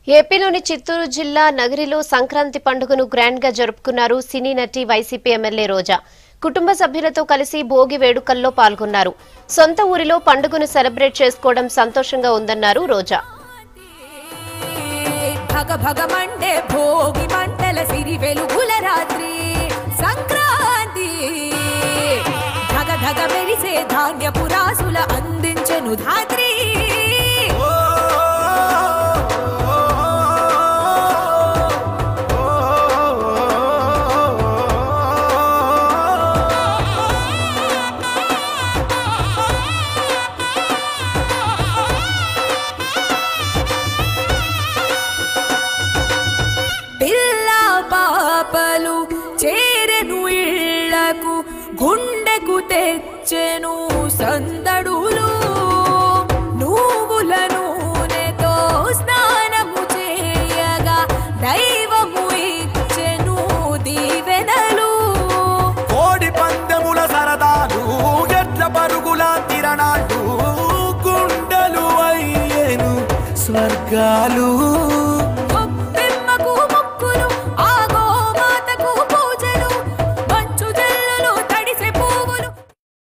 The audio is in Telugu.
ఏపీలోని చిత్తూరు జిల్లా నగరిలో సంక్రాంతి పండుగను గ్రాండ్ గా జరుపుకున్నారు సినీ నటి వైసీపీ ఎమ్మెల్యే రోజా. కుటుంబ సభ్యులతో కలిసి భోగి వేడుకల్లో పాల్గొన్నారు. సొంత ఊరిలో పండుగను సెలబ్రేట్ చేసుకోవడం సంతోషంగా ఉందన్నారు రోజా. పాపలు చేరెను ఇళ్లకు గుండెకు తెచ్చెను సందడులు నువ్వుల నూనెతో స్నానము చేయగా దైవము ఇచ్చెను దీవెనలు. కోడి పందెముల సరదాలు ఎట్ల పరుగుల తిరణాలు గుండెలు అయ్యేను స్వర్గాలు.